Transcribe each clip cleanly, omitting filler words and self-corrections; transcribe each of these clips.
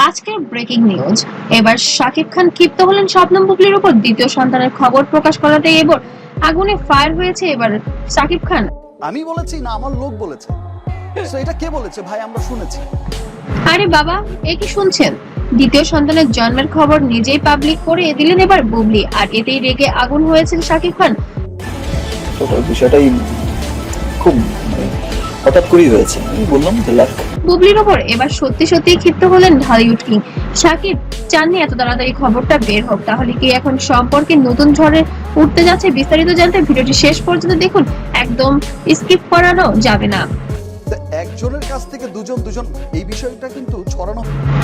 আজকের breaking news. এবার শাকিব খান ক্ষিপ্ত হলেন শবনম বুবলির উপর। দ্বিতীয় সন্তানের খবর প্রকাশ করাতে এবার আগুনে ফায়ার হয়েছে এবার শাকিব খান। আমি বলেছি না আমার লোক বলেছে? তো এটা কে বলেছে ভাই? আমরা শুনেছি। আরে বাবা, এ কি শুনছেন? দ্বিতীয় সন্তানের জন্মের খবর নিজেই পাবলিক করে দিলেন এবার বুবলি, আর এতেই রেগে আগুন হয়েছেন শাকিব খান। টোটাল বিষয়টাই খুব হঠাৎ করেই হয়েছে। আমি বললাম যে লাখ বুবলির ওপর এবার সত্যি সত্যি ক্ষিপ্ত হলেন ঢালিউড কিং শাকিব। চাননি এত তাড়াতাড়ি খবরটা বের হোক, তাহলে কি এখন সম্পর্কে নতুন ঝড়ে উঠতে যাচ্ছে? বিস্তারিত জানতে ভিডিওটি শেষ পর্যন্ত দেখুন, একদম স্কিপ করানো যাবে না। একজনের কাছ থেকে দুজন এই বিষয়টা কিন্তু ছড়ানো।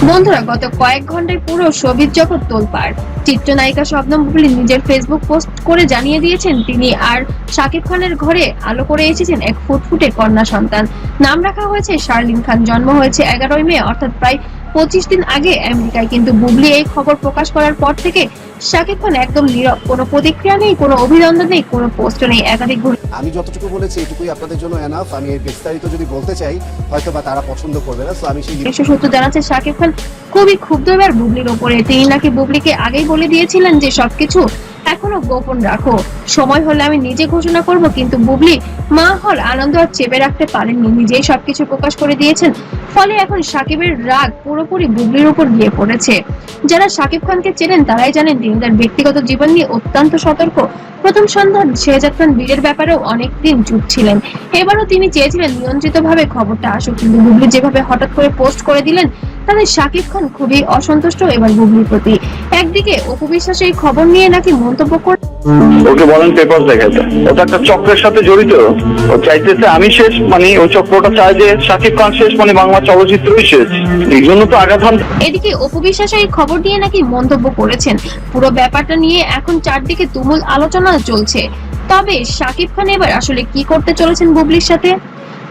বন্ধুরা, গত কয়েক ঘন্টায় পুরো শোবিজ জগৎ তোলপাড়। চিত্রনায়িকা শবনম বুবলি নিজের ফেসবুক পোস্ট করে জানিয়ে দিয়েছেন তিনি আর শাকিব খানের ঘরে আলো করে এসেছেন এক ফুটফুটে কন্যা সন্তান। নাম রাখা হয়েছে শার্লিন খান। জন্ম হয়েছে 11ই মে, অর্থাৎ প্রায় 25 দিন আগে আমেরিকায়। কিন্তু বুবলি এই খবর প্রকাশ করার পর থেকে শাকিব খান একদম নীরব। কোনো প্রতিক্রিয়া নেই, কোনো অভিনন্দন নেই, কোনো পোস্ট নেই। একাধিক আমি যতটুকু বলেছি এটুকুই আপনাদের জন্য এনাফ। আমি এর বিস্তারিত যদি বলতে চাই হয়তো বা তারা পছন্দ করবে না, সো আমি সেই সূত্র জানাচ্ছে শাকিব খান খুবই ক্ষুব্ধ এবার বুবলির ওপরে। তিনি নাকি বুবলিকে আগেই বলে দিয়েছিলেন যে সবকিছু এখনো গোপন রাখো, সময় হলে আমি নিজে ঘোষণা করব। কিন্তু বুবলি মা হল আনন্দ আর চেপে রাখতে পারেননি, নিজেই সবকিছু প্রকাশ করে দিয়েছেন। ফলে এখন শাকিবের রাগ পুরোপুরি বুবলির উপর গিয়ে পড়েছে। যারা শাকিব খানকে চেনেন তারাই জানেন তিনি তার ব্যক্তিগত জীবন নিয়ে অত্যন্ত সতর্ক। প্রথম সন্তান শেহজাদ খান বীরের ব্যাপারেও অনেকদিন চুপ ছিলেন। এবারও তিনি চেয়েছিলেন নিয়ন্ত্রিতভাবে খবরটা আসুক, কিন্তু বুবলি যেভাবে হঠাৎ করে পোস্ট করে দিলেন তাতে শাকিব খান খুবই অসন্তুষ্ট এবার বুবলির প্রতি। একদিকে অপু বিশ্বাস এই খবর নিয়ে নাকি মন্তব্য করে ওকে বলেন পেপার দেখাতে, ওটা একটা চক্রের সাথে জড়িত। ও চাইতেছে আমি শেষ, মানে ওই চক্রটা চায় যে শাকিব খান শেষ, মানে বাংলা চলচ্চিত্রই শেষ। এই জন্য তো আঘাত হান। এদিকে অপু বিশ্বাস এই খবর নিয়ে নাকি মন্তব্য করেছেন। পুরো ব্যাপারটা নিয়ে এখন চারদিকে তুমুল আলোচনা চলছে। তবে শাকিব খান এবার আসলে কি করতে চলেছেন বুবলির সাথে?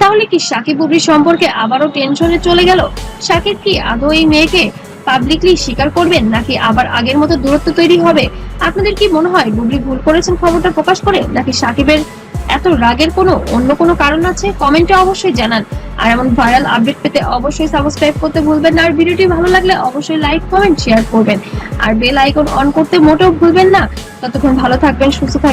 তাহলে কি শাকিব বুবলির সম্পর্কে আবারও টেনশনে চলে গেল? শাকিব কি আদৌ এই মেয়েকে পাবলিকলি স্বীকার করবেন, নাকি আবার আগের মতো দূরত্ব তৈরি হবে? আপনাদের কি মনে হয় বুবলি ভুল করেছেন খবরটা প্রকাশ করে, নাকি শাকিবের এত রাগের অন্য কোনো কারণ আছে? কমেন্টে অবশ্যই জানান। আর এমন ভাইরাল আপডেট পেতে অবশ্যই সাবস্ক্রাইব করতে ভুলবেন না। আর ভিডিওটি ভালো লাগলে অবশ্যই লাইক কমেন্ট শেয়ার করবেন, আর বেল আইকন অন করতে মোটেও ভুলবেন না। ততক্ষণ ভালো থাকবেন, সুস্থ থাকবেন।